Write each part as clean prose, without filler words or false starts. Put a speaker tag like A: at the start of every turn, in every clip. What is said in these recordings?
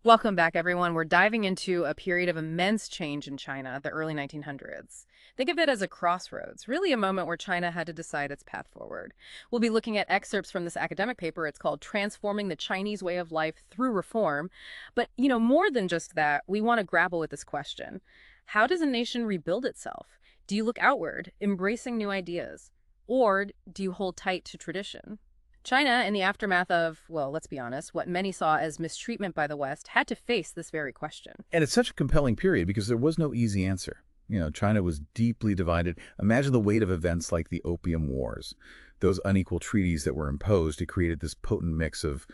A: Welcome back, everyone. We're diving into a period of immense change in China, the early 1900s. Think of it as a crossroads, really a moment where China had to decide its path forward. We'll be looking at excerpts from this academic paper. It's called Transforming the Chinese Way of Life Through Reform. But, more than just that, we want to grapple with this question. How does a nation rebuild itself? Do you look outward, embracing new ideas? Or do you hold tight to tradition? China, in the aftermath of, well, let's be honest, what many saw as mistreatment by the West, had to face this very question.
B: And it's such a compelling period because there was no easy answer. China was deeply divided. Imagine the weight of events like the Opium Wars, those unequal treaties that were imposed. It created this potent mix of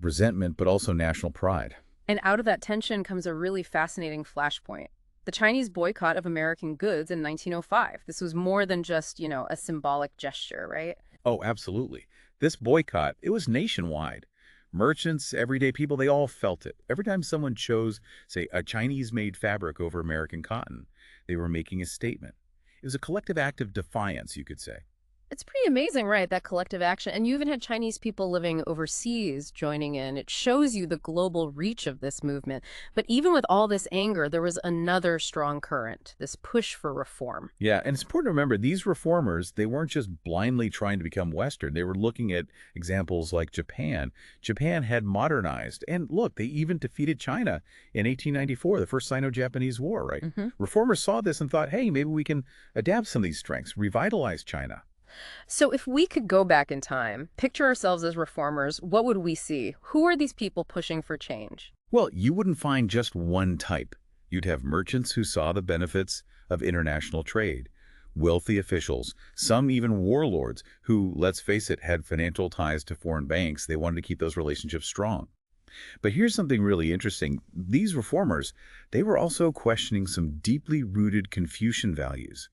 B: resentment, but also national pride.
A: And out of that tension comes a really fascinating flashpoint. The Chinese boycott of American goods in 1905. This was more than just, a symbolic gesture, right?
B: Oh, absolutely. This boycott, it was nationwide. Merchants, everyday people, they all felt it. Every time someone chose, say, a Chinese-made fabric over American cotton, they were making a statement. It was a collective act of defiance, you could say.
A: It's pretty amazing, right, that collective action. And you even had Chinese people living overseas joining in. It shows you the global reach of this movement. But even with all this anger, there was another strong current, this push for reform.
B: Yeah, and it's important to remember, these reformers, they weren't just blindly trying to become Western. They were looking at examples like Japan. Japan had modernized. And look, they even defeated China in 1894, the first Sino-Japanese War, right? Reformers saw this and thought, hey, maybe we can adapt some of these strengths, revitalize China.
A: So if we could go back in time, picture ourselves as reformers, what would we see? Who are these people pushing for change?
B: Well, you wouldn't find just one type. You'd have merchants who saw the benefits of international trade, wealthy officials, some even warlords who, let's face it, had financial ties to foreign banks. They wanted to keep those relationships strong. But here's something really interesting. These reformers, they were also questioning some deeply rooted Confucian values.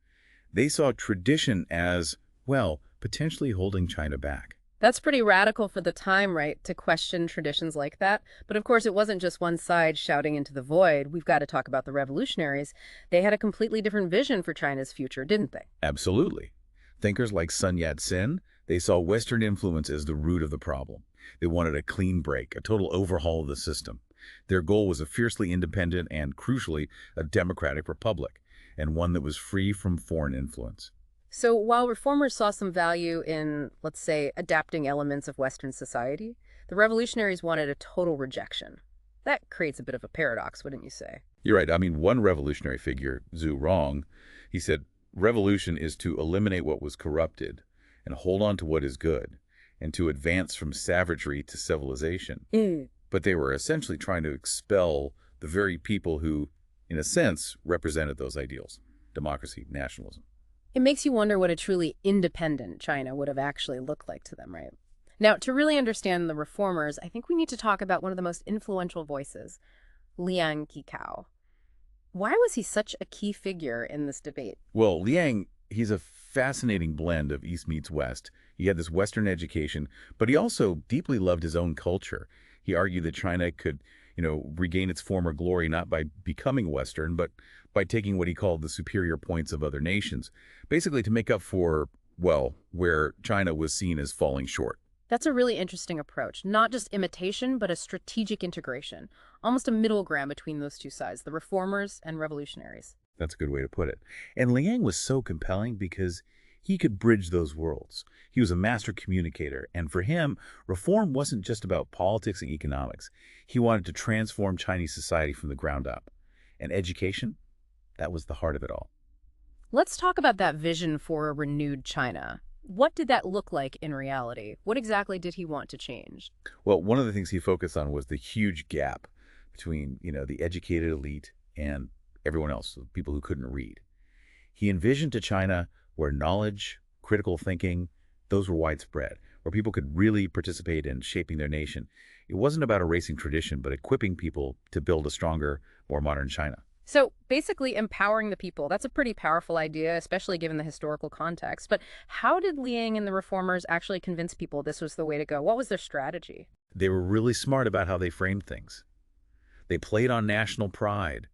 B: They saw tradition as, well, potentially holding China back.
A: That's pretty radical for the time, right, to question traditions like that. But of course, it wasn't just one side shouting into the void. We've got to talk about the revolutionaries. They had a completely different vision for China's future, didn't they?
B: Absolutely. Thinkers like Sun Yat-sen, they saw Western influence as the root of the problem. They wanted a clean break, a total overhaul of the system. Their goal was a fiercely independent and, crucially, a democratic republic, and one that was free from foreign influence.
A: So while reformers saw some value in, let's say, adapting elements of Western society, the revolutionaries wanted a total rejection. That creates a bit of a paradox, wouldn't you say?
B: You're right. I mean, one revolutionary figure, Zhu Rong, he said, revolution is to eliminate what was corrupted and hold on to what is good, and to advance from savagery to civilization. But they were essentially trying to expel the very people who, in a sense, represented those ideals: democracy, nationalism.
A: It makes you wonder what a truly independent China would have actually looked like to them, right? Now, to really understand the reformers, I think we need to talk about one of the most influential voices, Liang QiHao. Why was he such a key figure in this debate?
B: Well, Liang, he's a fascinating blend of East meets West. He had this Western education, but he also deeply loved his own culture. He argued that China could, regain its former glory not by becoming Western, but by taking what he called the superior points of other nations, basically to make up for, well, where China was seen as falling short.
A: That's a really interesting approach. Not just imitation, but a strategic integration. Almost a middle ground between those two sides, the reformers and revolutionaries.
B: That's a good way to put it. And Liang was so compelling because he could bridge those worlds. He was a master communicator, and for him, reform wasn't just about politics and economics. He wanted to transform Chinese society from the ground up. And education? That was the heart of it all.
A: Let's talk about that vision for a renewed China. What did that look like in reality? What exactly did he want to change?
B: Well, one of the things he focused on was the huge gap between, the educated elite and everyone else, the people who couldn't read. He envisioned a China where knowledge, critical thinking, those were widespread, where people could really participate in shaping their nation. It wasn't about erasing tradition, but equipping people to build a stronger, more modern China.
A: So basically empowering the people, that's a pretty powerful idea, especially given the historical context. But how did Liang and the reformers actually convince people this was the way to go? What was their strategy?
B: They were really smart about how they framed things. They played on national pride,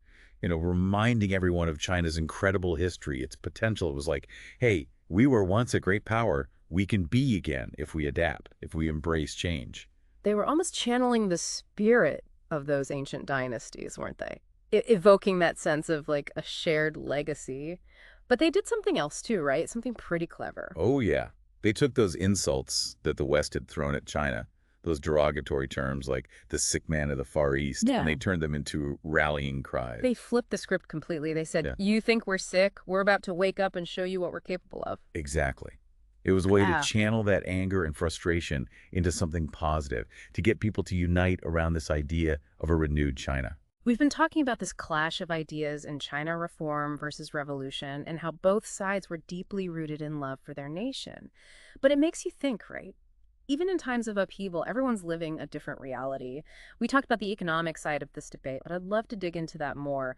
B: reminding everyone of China's incredible history, its potential. It was like, hey, we were once a great power. We can be again if we adapt, if we embrace change.
A: They were almost channeling the spirit of those ancient dynasties, weren't they? Evoking that sense of like a shared legacy. But they did something else too, right? Something pretty clever.
B: Oh, yeah. They took those insults that the West had thrown at China, those derogatory terms like the sick man of the Far East, and
A: Yeah.
B: they turned them into rallying cries.
A: They flipped the script completely. They said,
B: Yeah,
A: you think we're sick? We're about to wake up and show you what we're capable of.
B: exactly. It was a way to
A: Ah.
B: channel that anger and frustration into something positive, to get people to unite around this idea of a renewed China.
A: We've been talking about this clash of ideas in China reform versus revolution and how both sides were deeply rooted in love for their nation. But it makes you think, right? Even in times of upheaval, everyone's living a different reality. We talked about the economic side of this debate, but I'd love to dig into that more.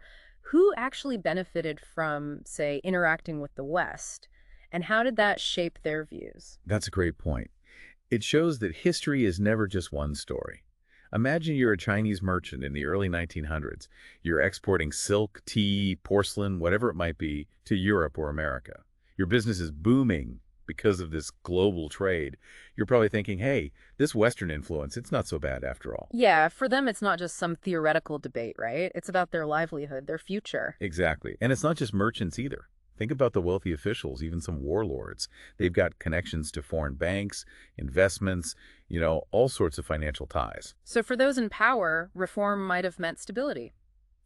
A: Who actually benefited from, say, interacting with the West? And how did that shape their views?
B: That's a great point. It shows that history is never just one story. Imagine you're a Chinese merchant in the early 1900s. You're exporting silk, tea, porcelain, whatever it might be, to Europe or America. Your business is booming because of this global trade. You're probably thinking, hey, this Western influence, it's not so bad after all.
A: Yeah, for them, it's not just some theoretical debate, right? It's about their livelihood, their future.
B: Exactly. And it's not just merchants either. Think about the wealthy officials, even some warlords. They've got connections to foreign banks, investments, all sorts of financial ties.
A: So for those in power, reform might have meant stability,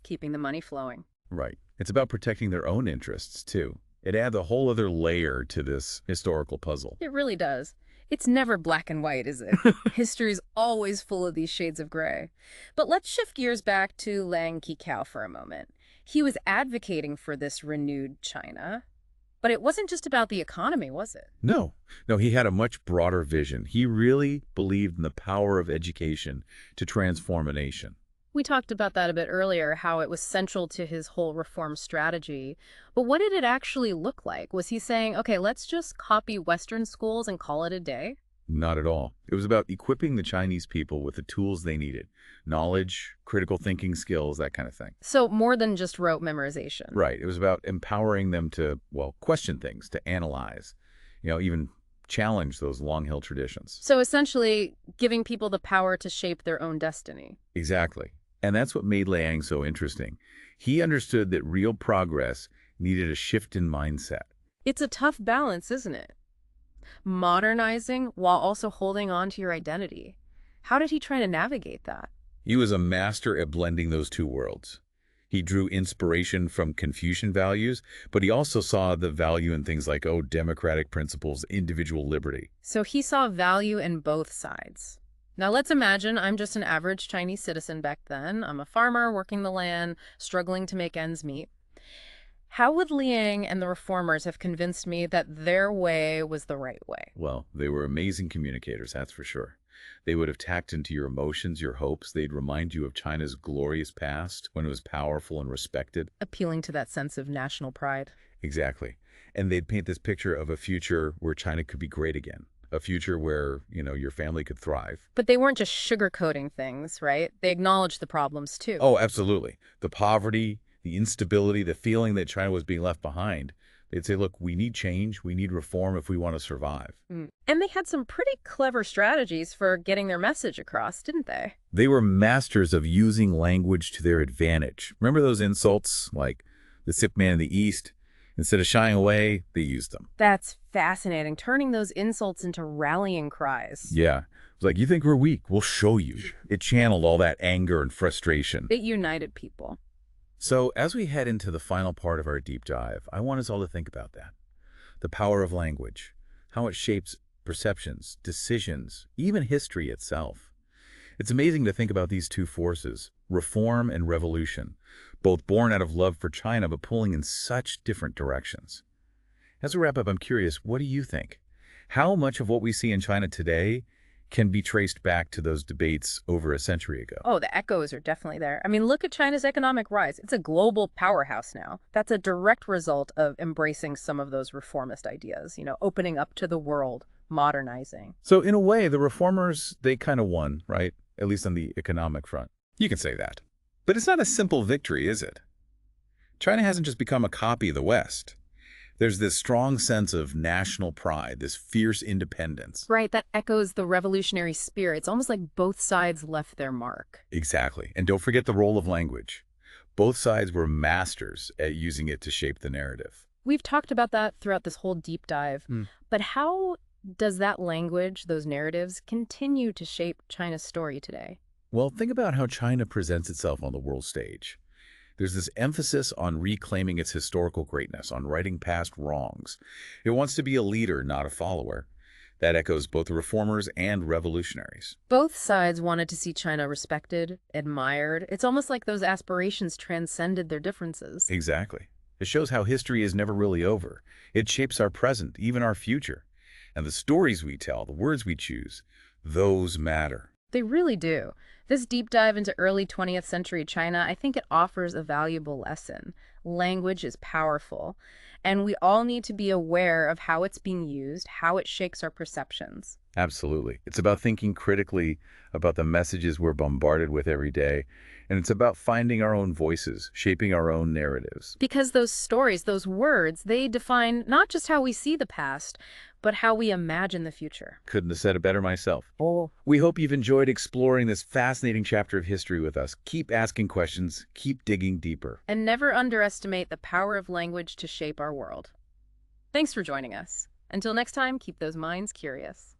A: keeping the money flowing.
B: Right. It's about protecting their own interests, too. It adds a whole other layer to this historical puzzle.
A: It really does. It's never black and white, is it? History's always full of these shades of gray. But let's shift gears back to Liang QiHao for a moment. He was advocating for this renewed China, but it wasn't just about the economy, was it?
B: No, no, he had a much broader vision. He really believed in the power of education to transform a nation.
A: We talked about that a bit earlier, how it was central to his whole reform strategy. But what did it actually look like? Was he saying, okay, let's just copy Western schools and call it a day?
B: Not at all. It was about equipping the Chinese people with the tools they needed. Knowledge, critical thinking skills, that kind of thing.
A: So more than just rote memorization.
B: Right. It was about empowering them to, question things, to analyze, even challenge those long-held traditions.
A: So essentially, giving people the power to shape their own destiny.
B: Exactly. And that's what made Liang so interesting. He understood that real progress needed a shift in mindset.
A: It's a tough balance, isn't it? Modernizing while also holding on to your identity. How did he try to navigate that?
B: He was a master at blending those two worlds. He drew inspiration from Confucian values, but he also saw the value in things like, democratic principles, individual liberty.
A: So he saw value in both sides. Now let's imagine I'm just an average Chinese citizen back then. I'm a farmer working the land, struggling to make ends meet. How would Liang and the reformers have convinced me that their way was the right way?
B: Well, they were amazing communicators, that's for sure. They would have tapped into your emotions, your hopes. They'd remind you of China's glorious past when it was powerful and respected.
A: Appealing to that sense of national pride.
B: Exactly. And they'd paint this picture of a future where China could be great again. A future where, your family could thrive.
A: But they weren't just sugarcoating things, right? They acknowledged the problems too.
B: Oh, absolutely. The poverty, the instability, the feeling that China was being left behind. They'd say, look, we need change, we need reform if we want to survive.
A: And they had some pretty clever strategies for getting their message across, didn't they?
B: They were masters of using language to their advantage. Remember those insults like the sick man in the East? Instead of shying away, they used them.
A: That's fascinating, turning those insults into rallying cries.
B: Yeah. It was like, you think we're weak? We'll show you. It channeled all that anger and frustration.
A: It united people.
B: So as we head into the final part of our deep dive, I want us all to think about that. The power of language, how it shapes perceptions, decisions, even history itself. It's amazing to think about these two forces, reform and revolution, both born out of love for China but pulling in such different directions. As we wrap up, I'm curious, what do you think? How much of what we see in China today can be traced back to those debates over a century ago?
A: Oh, the echoes are definitely there. I mean, look at China's economic rise. It's a global powerhouse now. That's a direct result of embracing some of those reformist ideas, opening up to the world, modernizing.
B: So in a way, the reformers, they kind of won, right? At least on the economic front. You can say that. But it's not a simple victory, is it? China hasn't just become a copy of the West. There's this strong sense of national pride, this fierce independence.
A: Right, that echoes the revolutionary spirit. It's almost like both sides left their mark.
B: Exactly. And don't forget the role of language. Both sides were masters at using it to shape the narrative.
A: We've talked about that throughout this whole deep dive,
B: Hmm.
A: but how does that language, those narratives, continue to shape China's story today?
B: Well, think about how China presents itself on the world stage. There's this emphasis on reclaiming its historical greatness, on righting past wrongs. It wants to be a leader, not a follower. That echoes both the reformers and revolutionaries.
A: Both sides wanted to see China respected, admired. It's almost like those aspirations transcended their differences.
B: Exactly. It shows how history is never really over. It shapes our present, even our future. And the stories we tell, the words we choose, those matter.
A: They really do. This deep dive into early 20th century China, I think it offers a valuable lesson. Language is powerful, and we all need to be aware of how it's being used, how it shapes our perceptions.
B: Absolutely. It's about thinking critically about the messages we're bombarded with every day, and it's about finding our own voices, shaping our own narratives.
A: Because those stories, those words, they define not just how we see the past, but how we imagine the future.
B: Couldn't have said it better myself.
A: Oh.
B: We hope you've enjoyed exploring this fascinating chapter of history with us. Keep asking questions, keep digging deeper.
A: And never underestimate the power of language to shape our world. Thanks for joining us. Until next time, keep those minds curious.